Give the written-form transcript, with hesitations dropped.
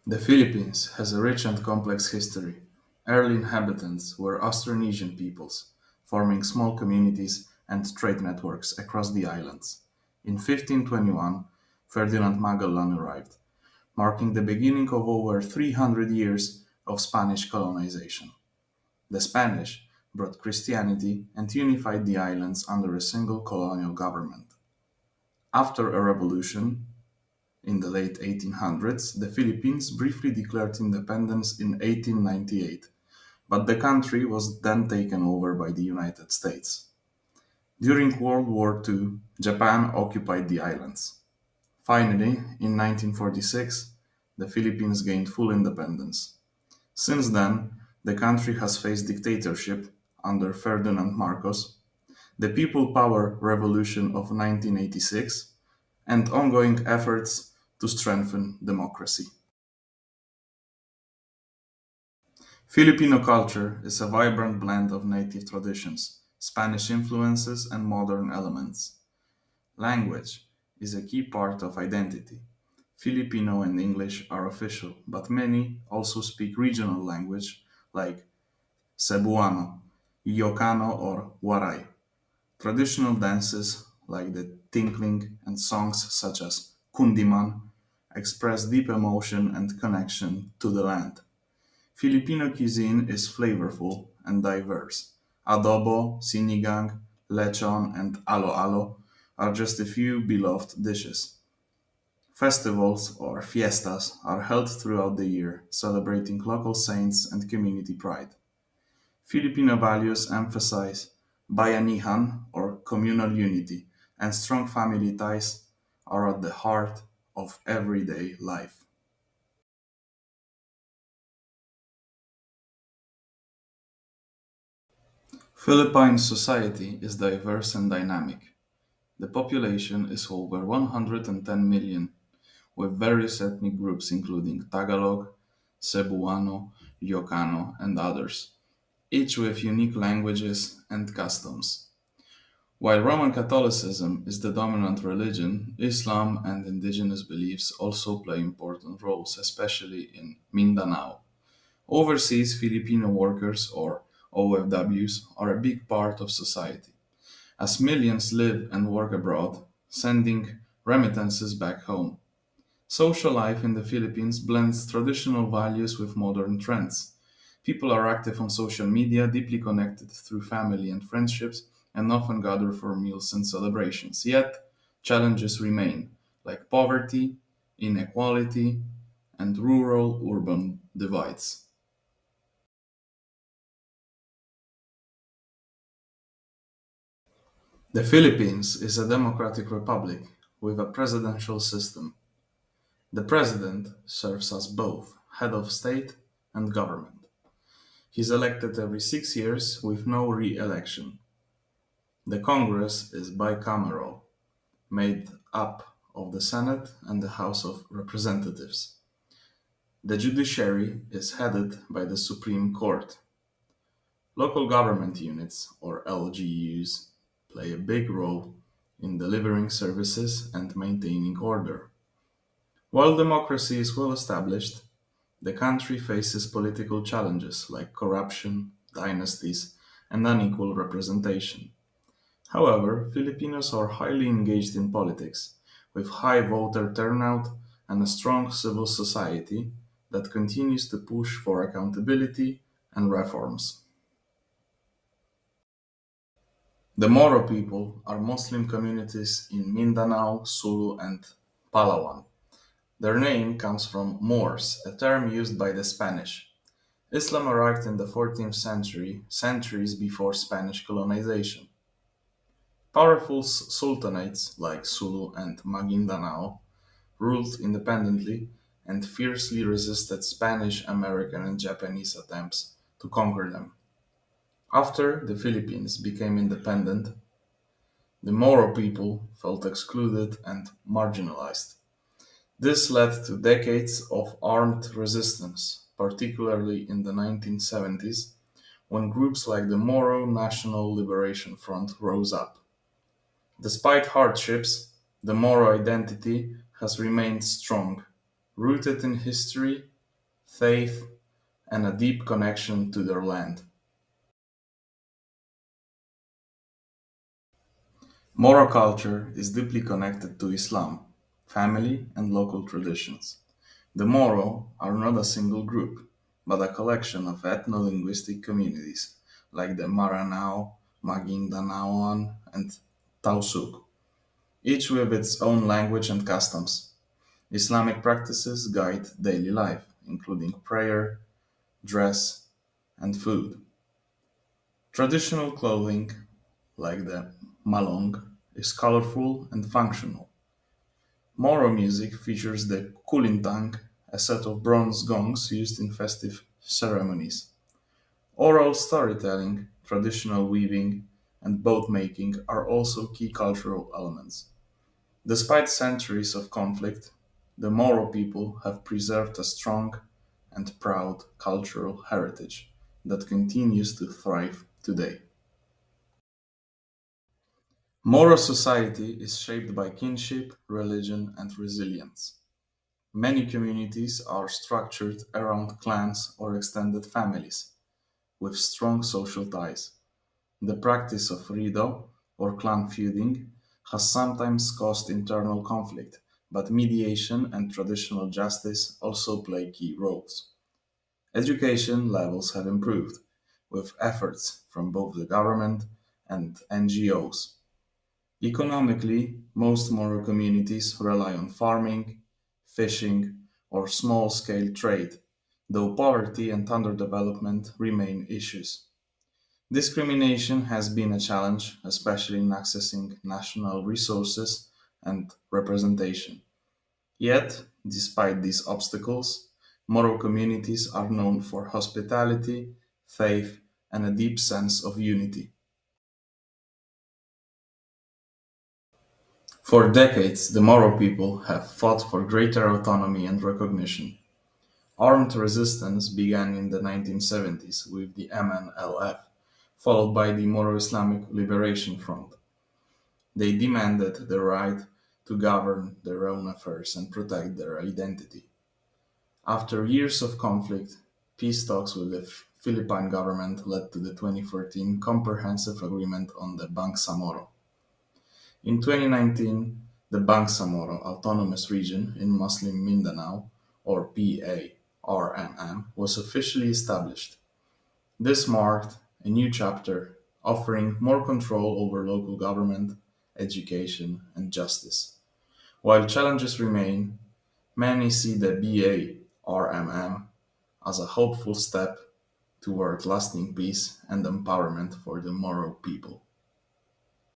The Philippines has a rich and complex history. Early inhabitants were Austronesian peoples, forming small communities and trade networks across the islands. In 1521, Ferdinand Magellan arrived, marking the beginning of over 300 years of Spanish colonization. The Spanish brought Christianity and unified the islands under a single colonial government. After a revolution, in the late 1800s, the Philippines briefly declared independence in 1898, but the country was then taken over by the United States. During World War II, Japan occupied the islands. Finally, in 1946, the Philippines gained full independence. Since then, the country has faced dictatorship under Ferdinand Marcos, the People Power Revolution of 1986, and ongoing efforts to strengthen democracy. Filipino culture is a vibrant blend of native traditions, Spanish influences, and modern elements. Language is a key part of identity. Filipino and English are official, but many also speak regional language like Cebuano, Ilocano, or Waray. Traditional dances like the tinkling and songs such as Kundiman express deep emotion and connection to the land. Filipino cuisine is flavorful and diverse. Adobo, sinigang, lechon, and alo-alo are just a few beloved dishes. Festivals or fiestas are held throughout the year, celebrating local saints and community pride. Filipino values emphasize bayanihan or communal unity, and strong family ties are at the heart of everyday life. Philippine society is diverse and dynamic. The population is over 110 million, with various ethnic groups including Tagalog, Cebuano, Ilocano, and others, each with unique languages and customs. While Roman Catholicism is the dominant religion, Islam and indigenous beliefs also play important roles, especially in Mindanao. Overseas Filipino workers, or OFWs, are a big part of society, as millions live and work abroad, sending remittances back home. Social life in the Philippines blends traditional values with modern trends. People are active on social media, deeply connected through family and friendships, and often gather for meals and celebrations. Yet, challenges remain, like poverty, inequality, and rural urban divides. The Philippines is a democratic republic with a presidential system. The president serves as both head of state and government. He is elected every 6 years with no re election. The Congress is bicameral, made up of the Senate and the House of Representatives. The judiciary is headed by the Supreme Court. Local government units, or LGUs, play a big role in delivering services and maintaining order. While democracy is well established, the country faces political challenges like corruption, dynasties, and unequal representation. However, Filipinos are highly engaged in politics, with high voter turnout and a strong civil society that continues to push for accountability and reforms. The Moro people are Muslim communities in Mindanao, Sulu, and Palawan. Their name comes from Moors, a term used by the Spanish. Islam arrived in the 14th century, centuries before Spanish colonization. Powerful sultanates like Sulu and Maguindanao ruled independently and fiercely resisted Spanish, American, and Japanese attempts to conquer them. After the Philippines became independent, the Moro people felt excluded and marginalized. This led to decades of armed resistance, particularly in the 1970s, when groups like the Moro National Liberation Front rose up. Despite hardships, the Moro identity has remained strong, rooted in history faith, and a deep connection to their land. Moro culture is deeply connected to Islam, family, and local traditions. The Moro are not a single group, but a collection of ethno-linguistic communities like the Maranao, Maguindanaoan, and Tausug, each with its own language and customs. Islamic practices guide daily life, including prayer, dress, and food. Traditional clothing, like the malong, is colorful and functional. Moro music features the kulintang, a set of bronze gongs used in festive ceremonies. Oral storytelling, traditional weaving, and boat making are also key cultural elements. Despite centuries of conflict, the Moro people have preserved a strong and proud cultural heritage that continues to thrive today. Moro society is shaped by kinship, religion, and resilience. Many communities are structured around clans or extended families with strong social ties. The practice of rido, or clan feuding, has sometimes caused internal conflict, but mediation and traditional justice also play key roles. Education levels have improved, with efforts from both the government and NGOs. Economically, most Moro communities rely on farming, fishing, or small scale trade, though poverty and underdevelopment remain issues. Discrimination has been a challenge, especially in accessing national resources and representation. Yet, despite these obstacles, Moro communities are known for hospitality, faith, and a deep sense of unity. For decades, the Moro people have fought for greater autonomy and recognition. Armed resistance began in the 1970s with the MNLF, followed by the Moro Islamic Liberation Front. They demanded the right to govern their own affairs and protect their identity. After years of conflict, peace talks with the Philippine government led to the 2014 Comprehensive Agreement on the Bangsamoro. In 2019, the Bangsamoro Autonomous Region in Muslim Mindanao, or PARMM, was officially established. This marked a new chapter, offering more control over local government, education, and justice. While challenges remain, many see the BARMM as a hopeful step toward lasting peace and empowerment for the Moro people.